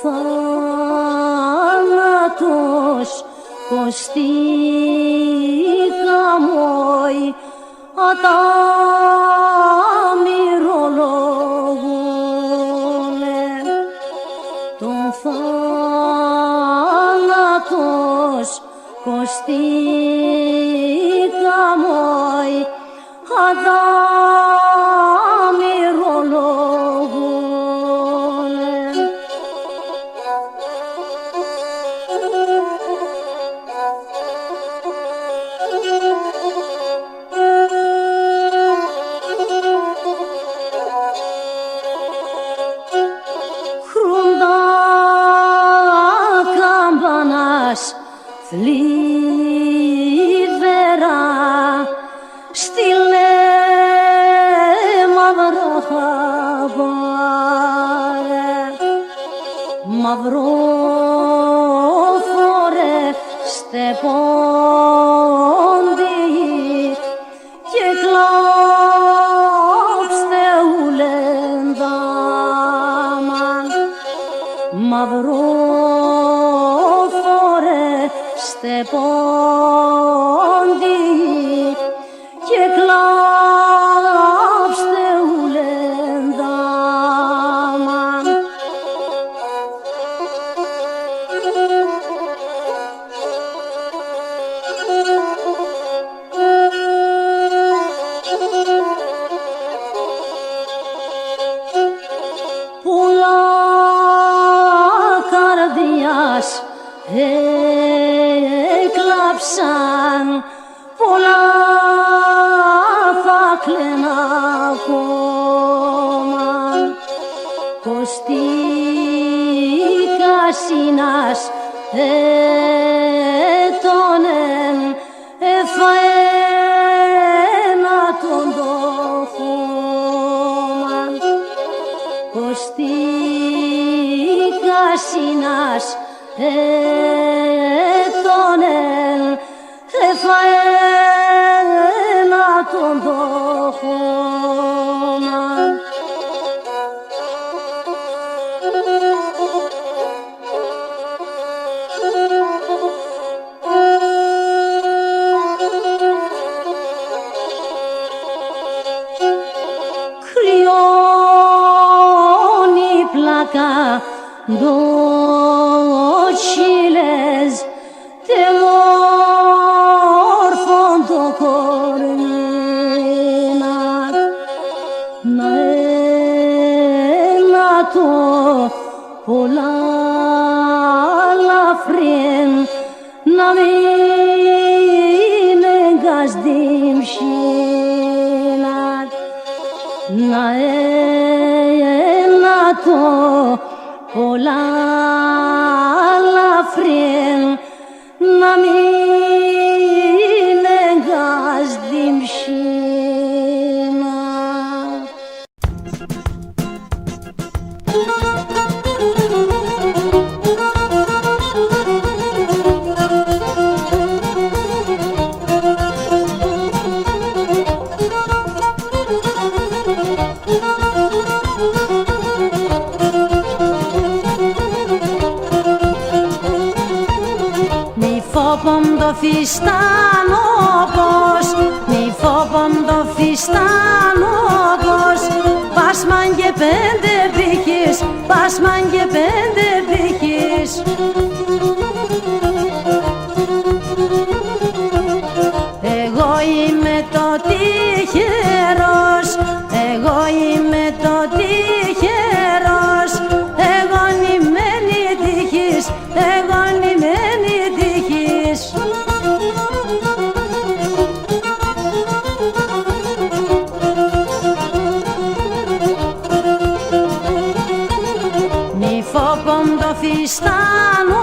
θάνατος κοστίκα μόι ατα μυρολογούνε τον θάνατος κοστίκα μόι ατα θλίβερα στείλε μαύρο χαμπάρε μαύρο φορέ στεπόντι και κλάψτε ουλεντάμαν μαύρο στεπόντι και κλάψτε ουλεντάμαν πολλά καρδιάς έκλαψαν, πολλά θα κλαίνα ακόμα. Κωστίκα Σίνας έτονεν εφαένα τον το χώμα. Κωστίκα Σίνας έτονεν εφαένα τον το χώμα. Κρυώνει πλάκα δότσιλες τε μόρφων το κορμίνα να έλατο πολλά λαφρύν να μην εγκασδίμψίνα να έλατο πολλά λαφρύν να μην εγκασδίμψίνα. Φόβον το φιστάνο πως, μη φόβον το φιστάνο πως, πάσμαν και πέντε πύχης, πάσμαν και πέντε πύχης. Εγώ είμαι το τυχερός, εγώ είμαι το τυχερός, εγώ νημένη τύχης, εγώ νημένη τύχης. Μη φόβον το φιστάνο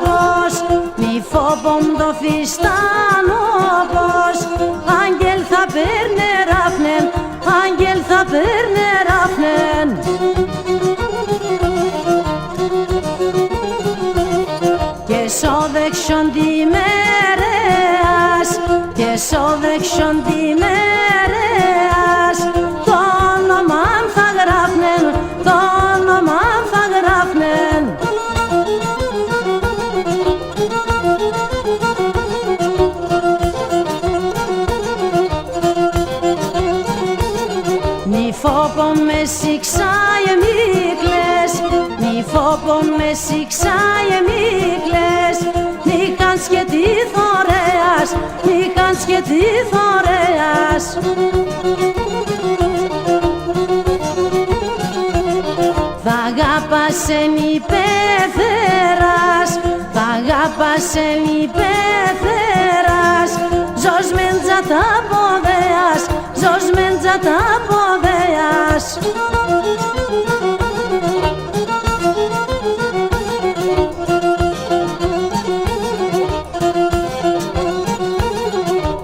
πως, μη φόβον το φιστάνο πως, άγγελ θα παίρνε ράφνεν, άγγελ θα παίρνε ράφνεν. Και σόδεξον τη μέρεας, και σόδεξον τη μέρεας, το όνομα θα γράφνεν, το όνομα θα γράφνεν. φόβον με σιξάε μίκλες, νίχαν σκετή θωρέας, νίχαν σκετή θωρέας. Θ' αγάπασεν υπέθερας, θ' αγάπασεν υπέθερας, ζως μέντζα τα ποδέας, ζως μέντζα τα ποδέας.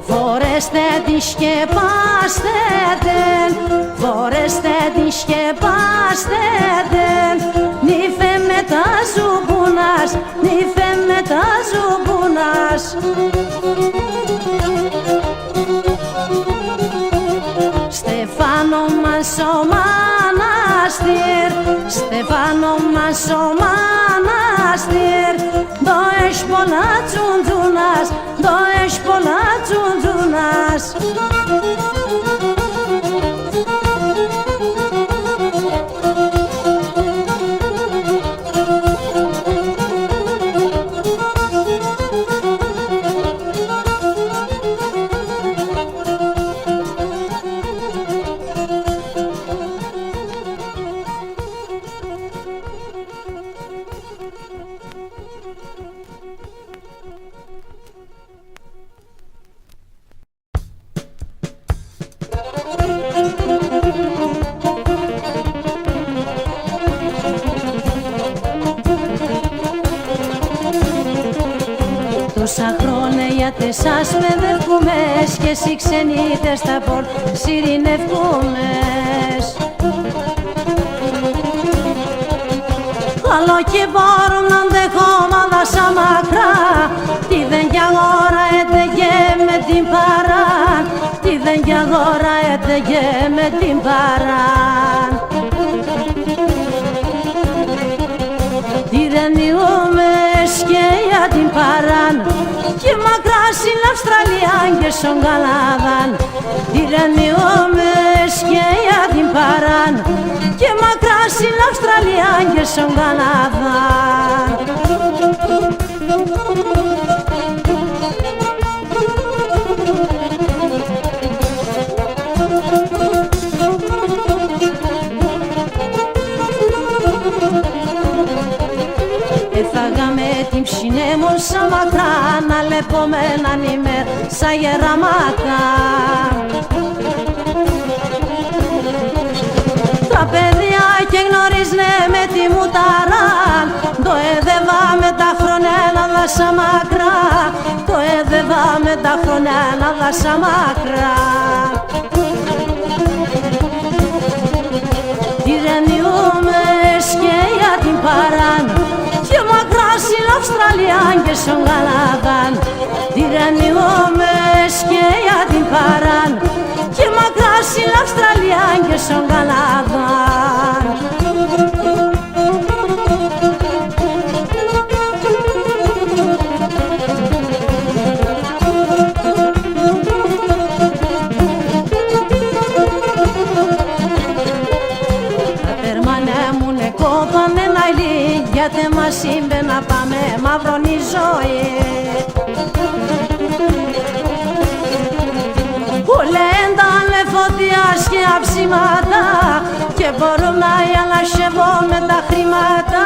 Φορέστε την σκεπάστε την, φορέστε την σκεπάστε την, νύφε με τα ζουπούνας, νύφε με τα ζουπούνας. Στεφάνο μας ο μαναστήρ, Στεφάνο μας ο μαναστήρ, δω έχεις πολλά τσουντζούνας, δω έχεις πολλά τσουντζούνας. Τόσα χρόνια γιατί σας παιδεύκουμες και εσύ ξενίτες στα πόλ σιρηνεύκουμες. Καλό και μπορούν να αντεχόμαδα σαν μακρά, τι δεν κι αγόρα έτεγε με την παράν, τι δεν κι αγόρα έτεγε με την παράν. Τυρενιούμες και για την παράν και μακρά στην Αυστραλία και στον Καναδάν. Τυρενιούμες και για την παράν και μακρά στην Αυστραλία και στον Καναδάν. Έφαγαμε την ψινέμον σαν μακρά, να λεπόμεναν ημέρα σαν γεραμάτα. Τα παιδιά και γνωρίζνε με τη μουταρά, το έδεβα με τα χρόνια να δάσα μακρά, το έδεβα με τα χρόνια να δάσα μακρά. Τυρενιούμες και για την παράν και μακρά στην Αυστραλία και στον Καναδάν. Τυρενιούμες και για την παράν και μακρά στην Αυστραλία και στον Καναδάν. Γιατί μας είπε να πάμε μαύρονη ζωή. Που λένε τα λεφωτιάς και αψήματα και μπορούν να ανασεβώ με τα χρήματα,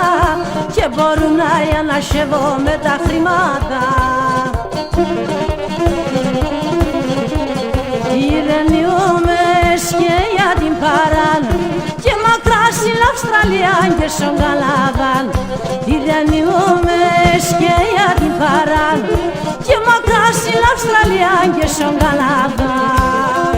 και μπορούν να ανασεβώ με τα χρήματα. Τυρενιούμες και για την παράν και μακρά στην Αυστραλία και στον Καναδάν. Τυρενιούμες και για την παράν και μακρά στην Αυστραλία και στον Καναδάν.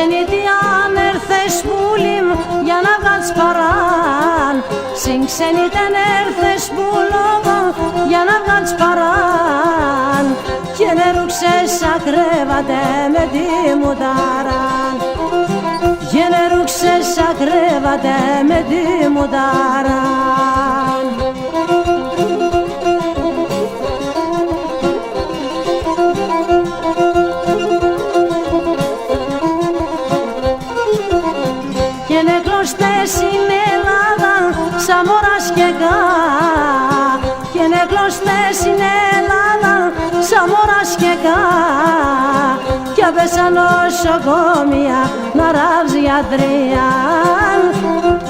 ξενιτή αν έρθες πουλί μου για να βγάλεις παράν. Συν ξενιτή αν έρθες πουλό για να βγάλεις παράν. Και νερούξες ακρέβατε με τη μουτάραν. Και νερούξες ακρέβατε με τη μουτάραν. Και νεκλώστες στην Ελλάδα σαν μωράς και γά. Και νεκλώστες στην Ελλάδα σαν μωράς και γά. Κι απέσαν νοσοκομεία να ράβζει γιατρία.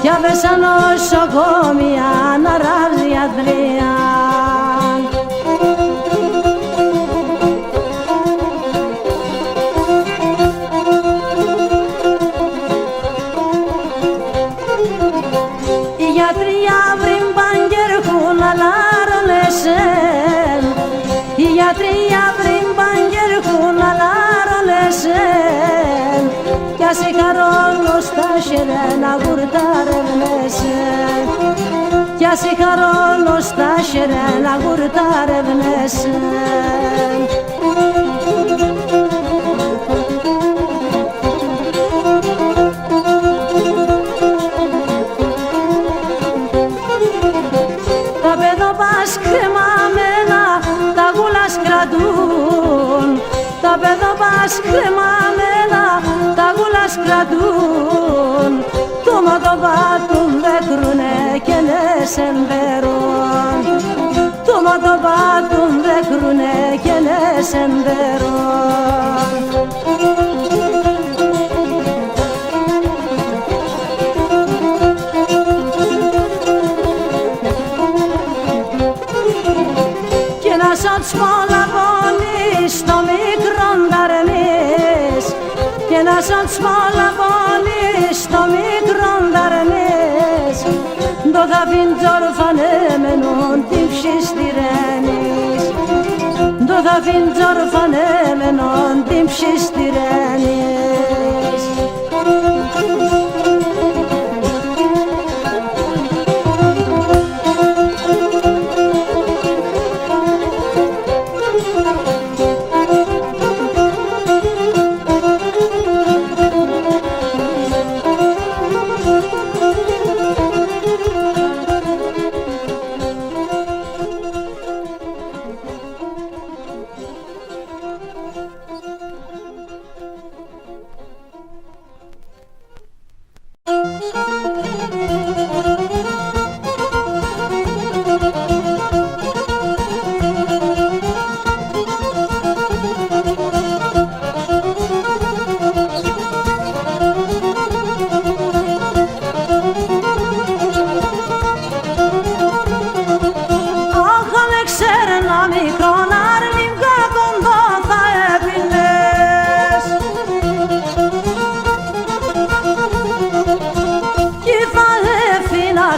Κι απέσαν νοσοκομεία να ράβζει γιατρία. Η γιατρία βρήν παγκερχούν αλάρολεσεν. Η γιατρία βρήν παγκερχούν αλάρολεσεν. Κι ας η χαρόλος τα σερένα γουρτάρευνεσεν. Κι ας η χαρόλος τα σερένα γουρτάρευνεσεν. Τα παιδόπας κρεμαμένα τα γούλας κρατούν. Τα παιδόπας κρεμαμένα τα γούλας κρατούν. Το μοτοπάτουν δέκρουνε και νέσεν βερούν. Το μοτοπάτουν δέκρουνε και νέσεν βερούν. Και να σ' πολλά πονείς το μικρόν δαρνείς. Και να σ' πολλά πονείς το μικρόν δαρνείς. Το θαφίντζορ φανέμενον την ψιστηρένεις. Το θαφίντζορ φανέμενον την ψιστηρένεις.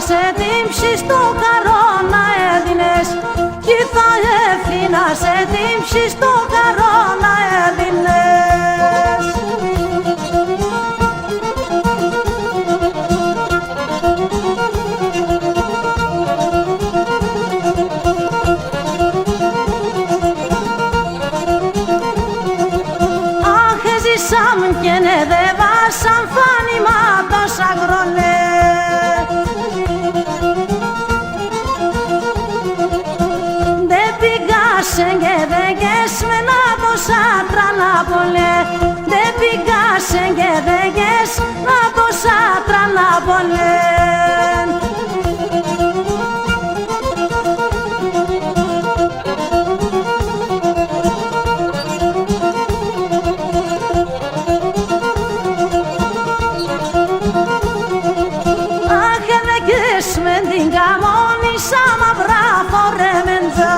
σε τύψει στο καρό να έδινες, κι θα έφυνα σε τύψει στο καρό να έδινες. Αχ, έζησαν και ναι δε βάσαν φάνημα τόσα γρολέ. Και δεν γες με να τόσα τρανάπολε, δεν πήγασε και δεν γες να τόσα τρανάπολε. Αχ, δεν γες με την καμόνι σαν μαυρά φορεμεντζά.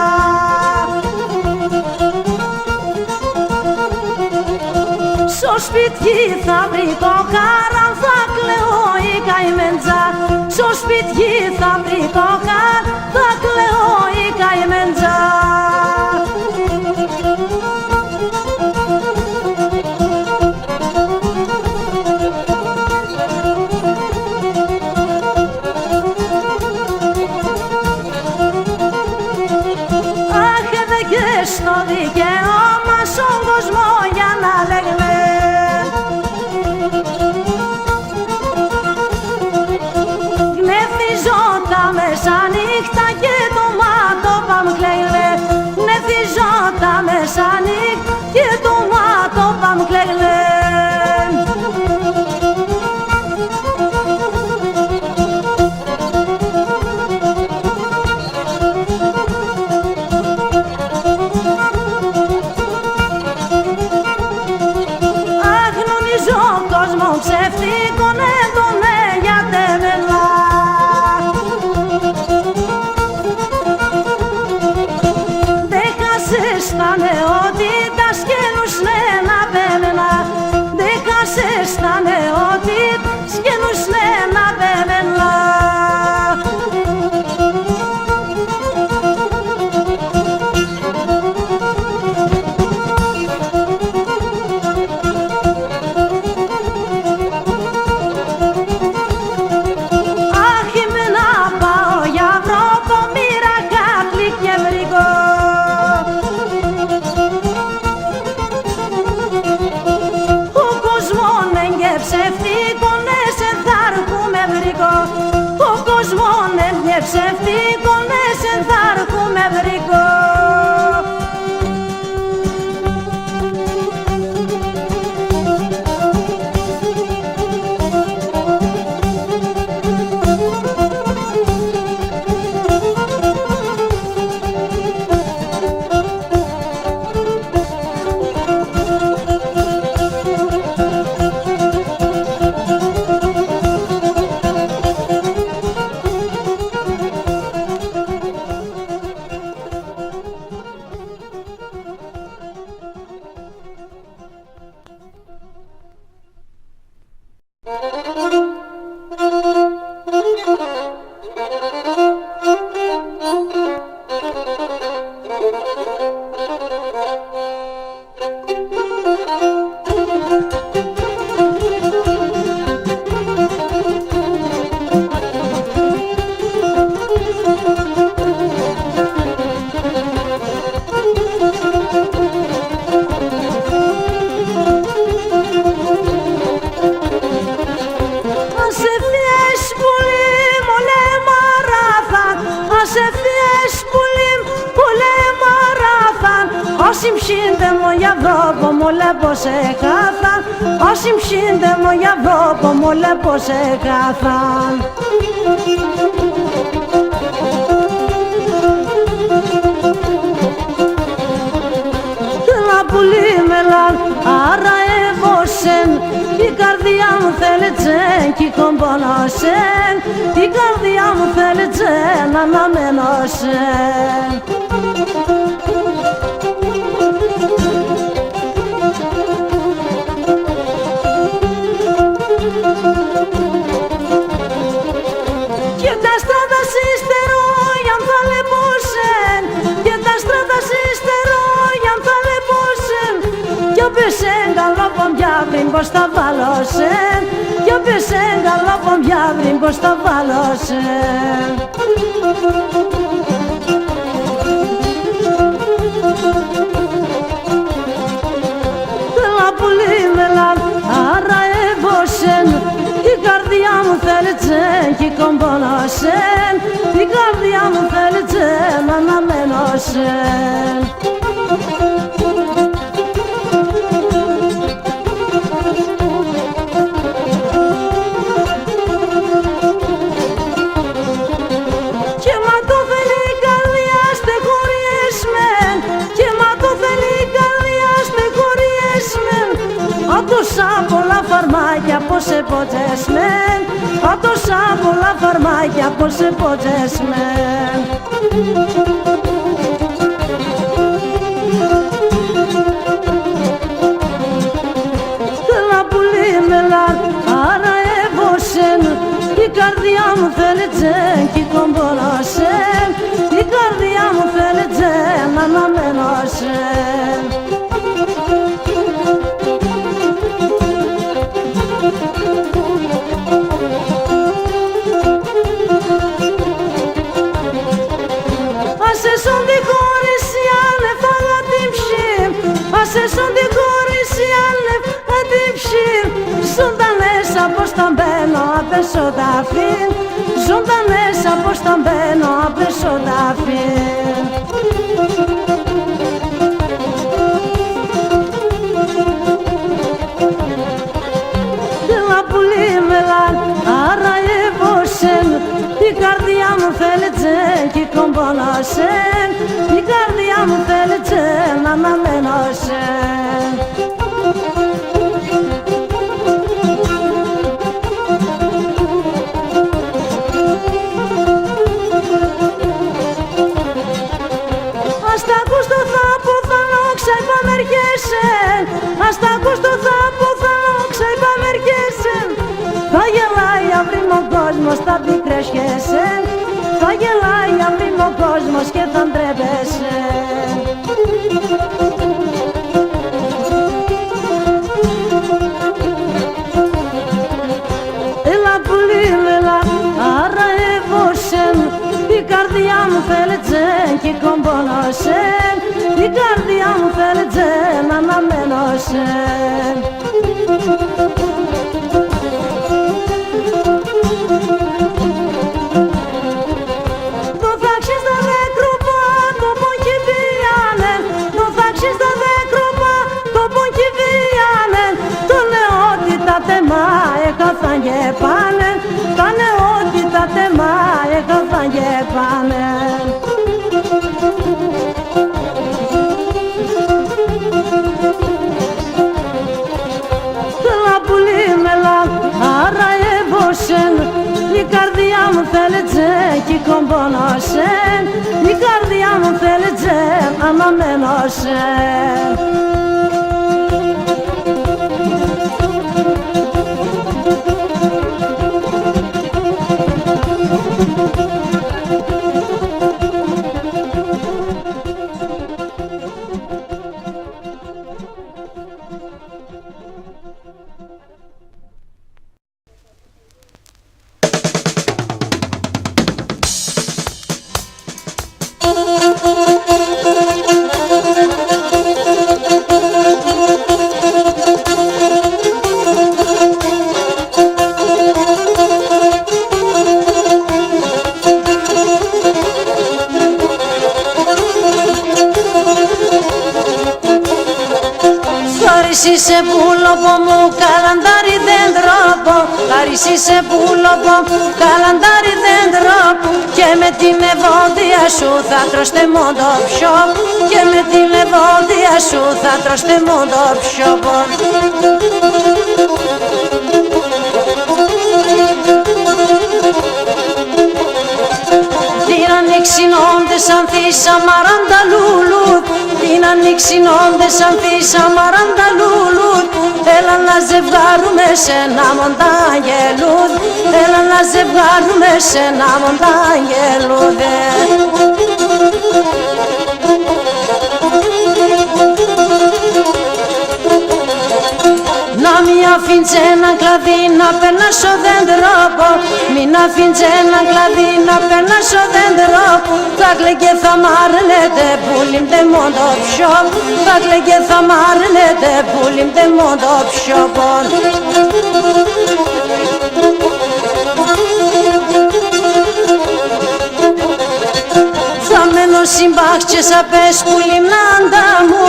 Στο σπίτι θα βρει το χαράν, θα κλαίω η καημέντζα. Στο σπίτι θα βρει το χαράν, θα κλαίω η καημέντζα. δικαίωμα στον κόσμο για να λέγνε. Γνεθίζω τα μεσάνυχτα και το μάτωπα μου κλαίγνε. Γνεθίζω τα μεσάνυχτα και το μάτωπα μου κλαίγνε. Ψεύτικονε τονε για τεμελά. Δεν χάσες τα νεότητα σκένους να πέμενα. Δεν χάσες τα νεότητα σκένους να πέμενα. Ψεύτικονε σε θάρκου με βρήκω. Όσοι μщίντε μου για Ευρώπη μου λέπω σε κάθαν. Θέλα πουλί μελάν, άρα εβωσεν. Η καρδιά μου θέλει τζεν κι κομπονώσεν. Η καρδιά μου θέλει τζεν αναμένωσεν. Και τα στράτα συστερόγιαν θα λεπούσεν. Και τα στράτα συστερόγιαν θα λεπούσεν. Κι όπισεν καλόπον πια πριν πως τα βάλωσεν. Κι όπισεν καλόπον πια πριν πως τα βάλωσεν. Θέλα πουλί μελάν, άρα έβωσεν. Η καρδιά μου θέλει τζεν κι κομπονώσεν. Η καρδιά μου θέλει τζεν αναμένωσεν. Και μα το θέλει η καρδιά στεχωριέσμεν. Και μα το θέλει η καρδιά στεχωριέσμεν. Άτοσα πολλά φαρμάκια πως εποτσέσμεν. Άτοσα πολλά φαρμάκια πως εποτσέσμεν. Θέλα πουλί μελάν, άρα έβωσεν. Η καρδιά μου θέλει τζεν κι κομπονώσεν. Η καρδιά μου θέλει τζεν αναμένωσεν. Άσε σον τη χώριση άνεφαλα την σε σαν την κόρηση αλευ αντιψήρ. Ζωντανές όπως τα μπαίνω απέσω τα φύν. Ζωντανές όπως τα μπαίνω απέσω τα φύν. Έλα πουλί μελάν, άρα εβωσέν. Η καρδιά μου θέλει τσέν κι κομπονώσεν. Η καρδιά μου θέλει τσέν αναμένωσεν. Ας τα ακούς το θάπο θα νόξα υπαμεργέσεν. Ας τα ακούς το θάπο θα νόξα υπαμεργέσεν. Θα γελάει αύριο ο κόσμος, θα πικρέσχεσεν. Θα γελάει αύριο ο κόσμος και θα ντρέπεσαι. Έλα πουλί μελά, άρα εβωσεν. Η καρδιά μου θέλει τσέν κι κομπονώσεν. Η καρδιά μου θέλει τσέν αναμένωσεν. Το θάξεις τα δέκροπα, το πονκιβίανε. Το θάξεις τα δέκροπα, το πονκιβίανε. Το νεότητα τεμά έκαθαν και πάνε. Τα νεότητα τεμά έκαθαν και πάνε. Άρα εβωσεν. Η καρδιά μου θέλει τσέν κι κομπονώσεν. Η καρδιά μου θέλει τσέν αναμένωσεν. Είσαι πουλόπο μου, καλαντάρι δεν τρόπο. Είσαι πουλόπο, καλαντάρι δεν τρόπο. Και με την ευώδια σου θα τρώστε μόνο πιο. Και με την ευώδια σου θα τρώστε μόνο πιο. Την ανοίξινόντες σαν θύσα μαράντα λουλούτ. Την ανοίξινόντες σαν θύσα μαράντα λουλούτ. Έλα να ζευγάρουμε σε ένα μοντάγγελούδ. Έλα να ζευγάρουμε σε ένα μοντάγγελούδ. Να μη αφήνεις ένα κλαδί να περνάσω δεν τρόπο. Μην αφήνεις ένα κλαδί να περνάσω δεν τρόπο. Θα κλαίγε θα μ' άρνετε πουλιμ τε μόνο πιο. Θα κλαίγε θα μ' άρνετε πουλιμ τε μόνο πιο. Θα μένω συμπάχ και σα πες που λιμνάντα μου.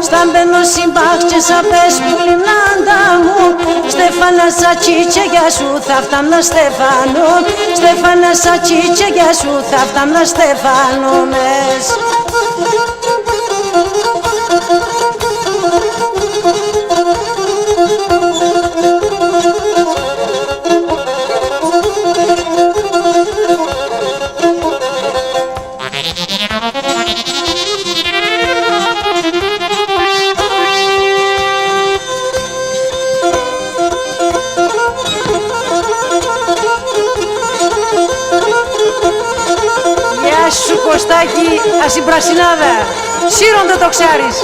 Στα μπαίνω συμπάχ και σα πες που λιμνάντα μου. Στέφανα σα τσίτσε για σου θα φτάνω Στέφανο. Στέφανα σα τσίτσε για σου θα φτάνω Στέφανο μες. Σου Κωστάκη, ασυμπρασινάδα, σύρονται το ξέρεις.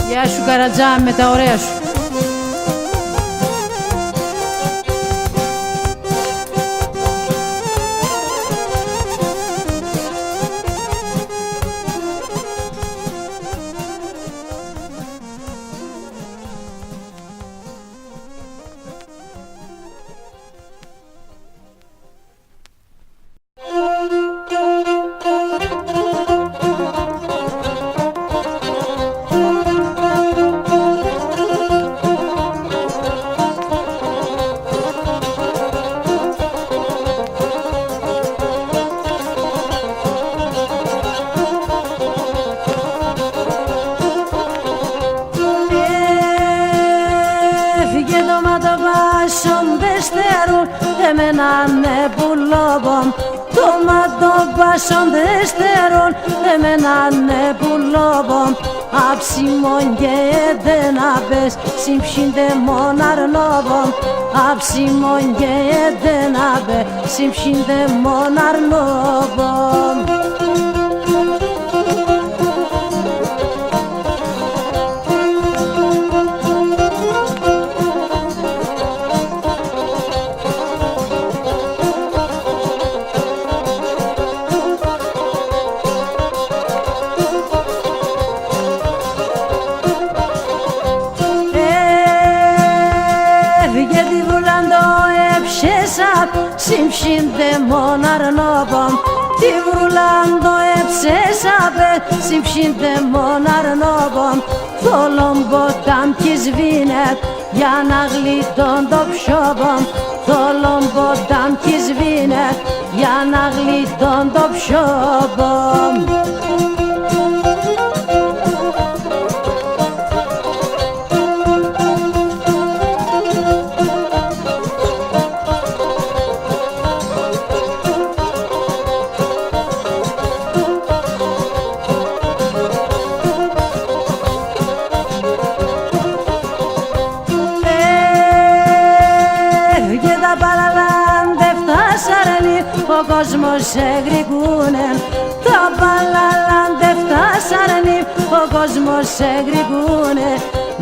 Γεια σου Καρατζά με τα ωραία σου. Εμένα ναι πουλόβομ, το μάτο πάσον δεστερών. Εμένα ναι πουλόβομ, αψιμόν και εδέναπες, συμψίντε μόν αρνόβομ. Αψιμόν και εδέναπες, συμψίντε μόν αρνόβομ. Συμψίντε μόν αρνόβομ, τη βρουλάντο εψέσαπε. Συμψίντε μόν αρνόβομ, θόλον ποτάμ κι σβήνε για να γλιτών το ψόβομ. Θόλον ποτάμ κι σβήνε για να γλιτών το ψόβομ. Ο κόσμος εγρηγούνε, τα παλαλάντε φτάσαρνη, ο κόσμος εγρηγούνε,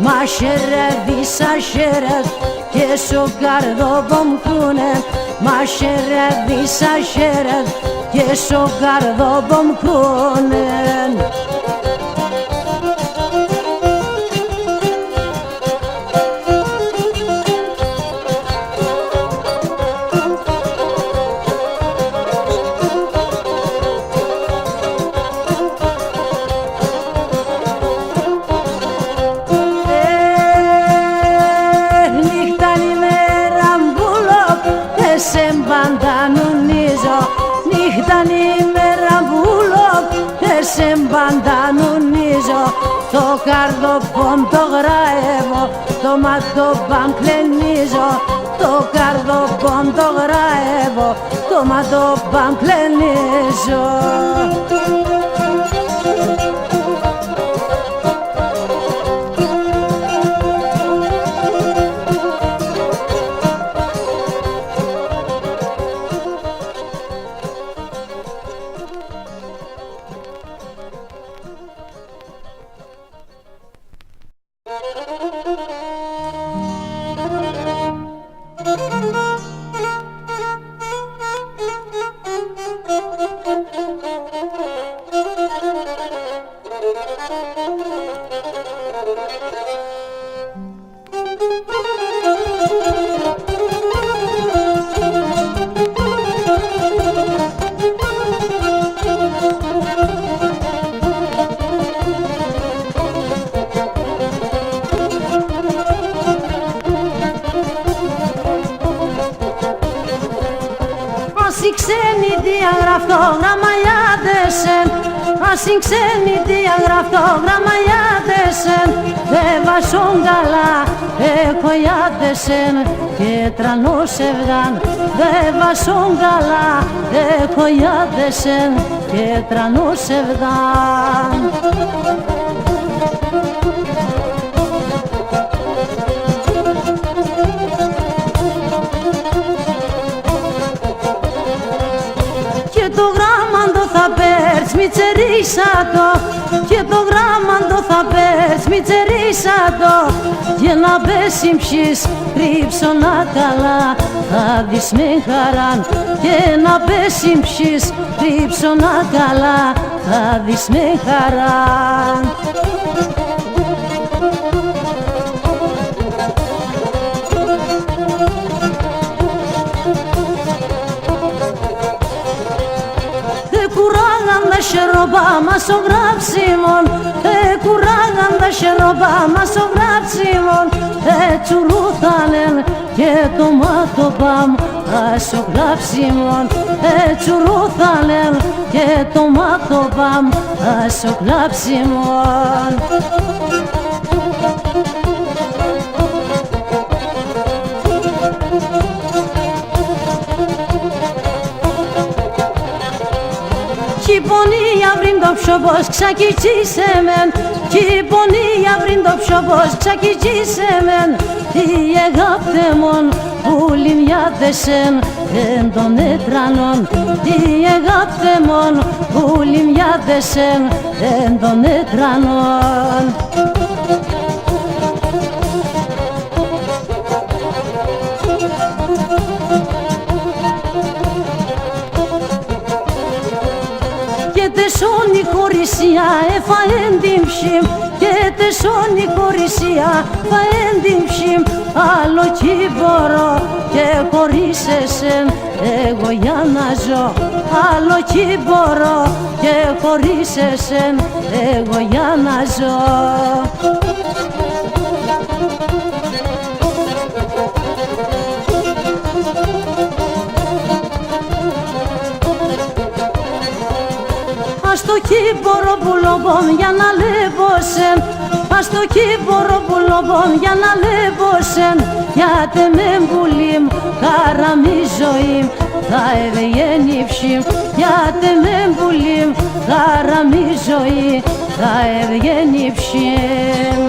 Μα χερεύεις, αχερεύς και στο καρδό μου κρούνε. Μα χερεύεις, αχερεύς και στο καρδό μου κρούνε. Νύχταν ημέρα βούλο και σε μπαντανουνίζω. Το καρδοπόμ το γράευω, το ματοπάμ πλενίζω. Το καρδοπόμ το γράευω, το ματοπάμ πλενίζω. Ας οι ξένοι διαγραφτογραμμαλιάδεσεν, ας οι ξένοι διαγραφτογραμμαλιάδεσεν, δε βάσον καλά εκοιάδεσεν και τρανόσευδαν. Δε βάσον καλά εκοιάδεσεν και τρανόσευδαν. Το γράμμαντο θα πέρς μη τσερίσατο, και το γράμμαντο θα πέρς μη τσερίσατο. Για να πέσει ψεις κρύψωνα καλά, θα δεις με χαράν. Και να πέσει ψεις κρύψωνα καλά, θα δεις με χαράν. Σεροπά μας ο γράψιμον, κουράγαν τα σεροπά μας ο γράψιμον. Τσουρούθανεν και το μάτωπαμ ας ο γράψιμον. Τσουρούθανεν και το μάτωπαμ ας ο γράψιμον. Κι πονία βρήν το ψωμός ξακιτσίσεμεν, κι πονία βρήν το ψωμός ξακιτσίσεμεν. Τι εγάπτεμον που λιμιάδεσεν εν των έτρανων. Τι εγάπτεμον που λιμιάδεσεν εν των έτρανων. Τεσόνι χωρισιά εφαέν την ψήμ, και τεσόνι χωρισιά φαέν την ψήμ. Άλλο κι μπορώ και χωρίσεσεν εγώ για να ζω. Άλλο κι μπορώ και χωρίσεσεν εγώ για να ζω. Ας το κύμπορο πουλοπόμ για να λεπόσεν, ας το κύμπορο πουλοπόμ για να λεπόσεν. Γιατί με μπουλίμ χαραμί ζωήμ θα ευγένει ψήμ. Γιατί με μπουλίμ χαραμί ζωή θα ευγένει ψήμ.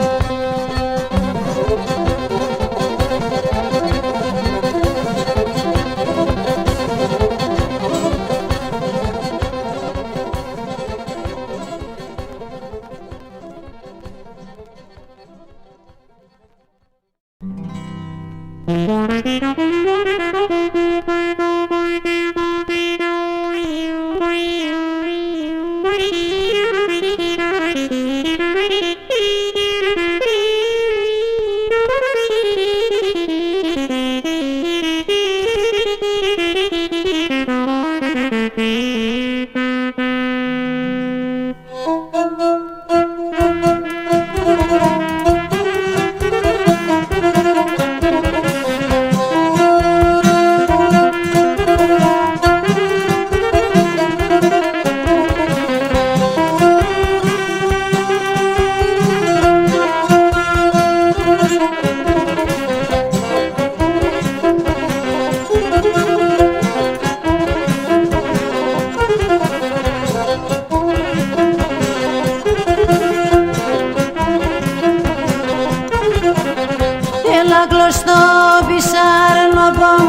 Έλα κλωστό πισάρνοπον,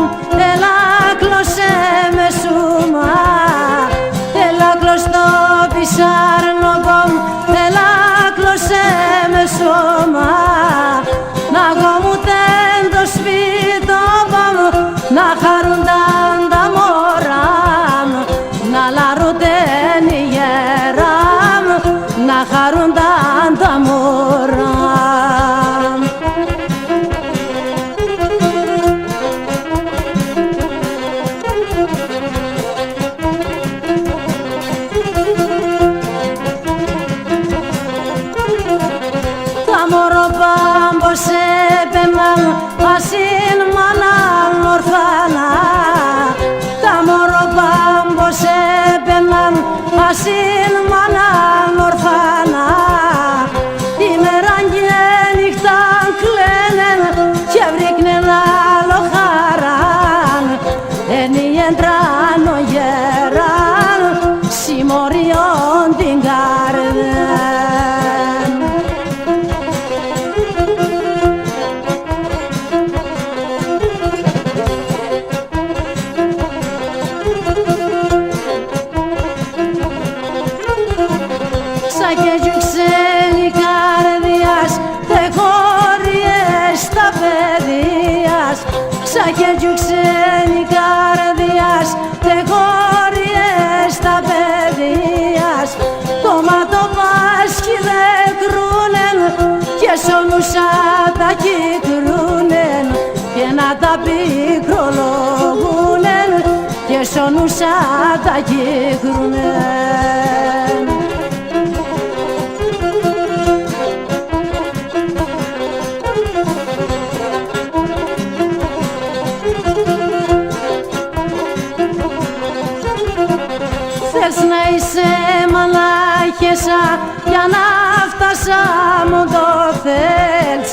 έλα κλωσέ με σούμα. Έλα κλωστό πισάρνοπον, έλα κλωσέ με σώμα. Να γομούτεν το σπίτο μου, να χαρούνταν τα μωρά μου, να λαρούτεν η γέρα μου, να χαρούνταν τα μωρά. Πως έπαιναν ασύν μαναν ορφάνα. Τα μωροπάν πως έπαιναν ασύν μαναν ορφάνα. Ημέραν και νύχταν κλαίνεν και βρήκνεν άλλο χαράν. Ενιέντραν ο γέραν συμμοριών την καρδιά. Και ξένη καρδιάς τε χώριες τα παιδείας. Σαν και ξένη καρδιάς τε χώριες τα παιδείας. Το μάτο πάσχει δε κρούνεν και σονούσα τα κυκρούνεν και να τα πικρολογούνεν και σονούσα τα κυκρούνεν. Θες να είσαι μαλάχεσα για να φτάσα μου το θες.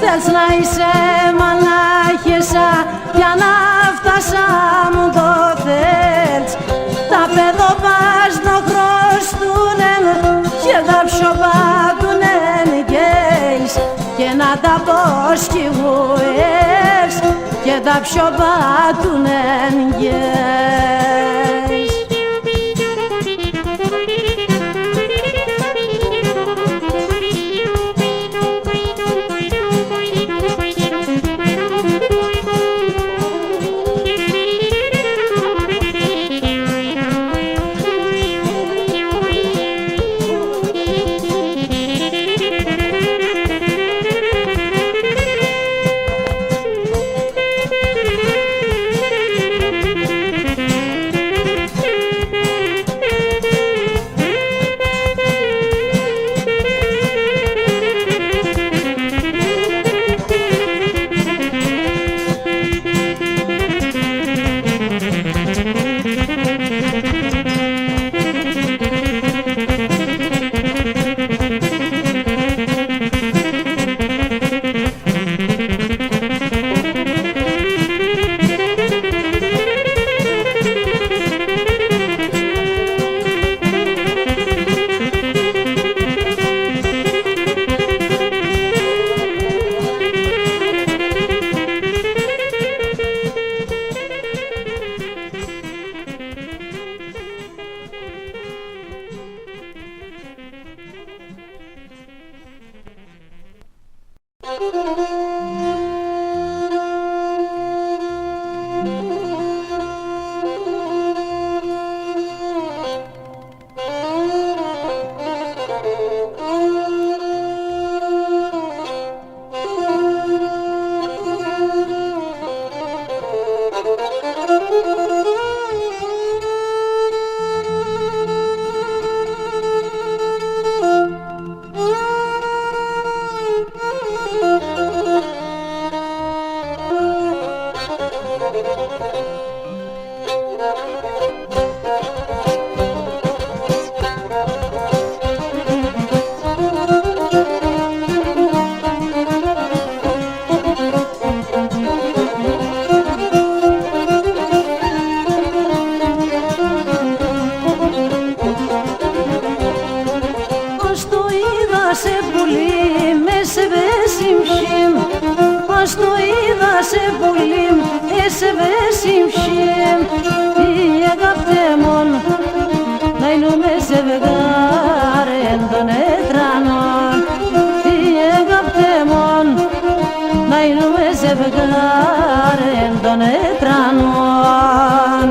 Θες να είσαι μαλάχεσα για να φτάσα μου το θες. Τα παιδοπάς να χρωστούνεν και τα ψωπάτουνεν γκέις και να τα ποσκηγούες και τα ψωπάτουνεν γκέις. σε πουλήμ, σε βεσίμψιμ. Τι αγάπτεμον, να είνουμε ζευγάρεν των έτρανων. Τι αγάπτεμον, να είνουμε ζευγάρεν των έτρανων.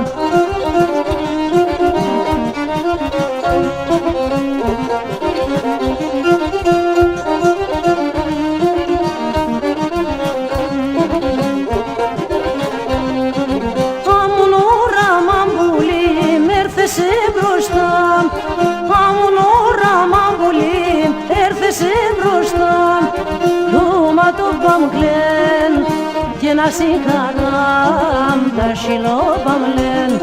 Και να συγχαράμ τα σιλόπαμλεν,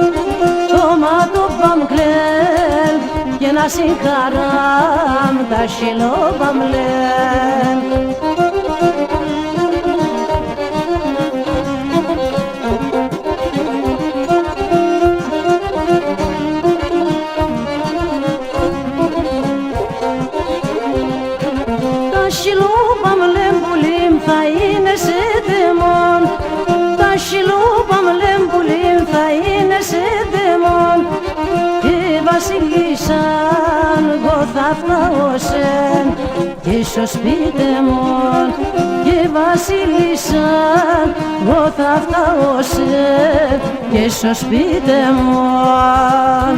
το ματοπαμκλεν, και να συγχαράμ τα σιλόπαμλεν. Τα σιλόπαμλεν πουλήμ θα είναι σε τεμόν, τα σιλόπαμλεν πουλήμ θα είναι σε τεμόν. Και βασιλίσαν εγώ θα φτάωσεν και στο σπίτι μον. Και βασιλίσαν εγώ θα φτάωσεν και στο σπίτι μον.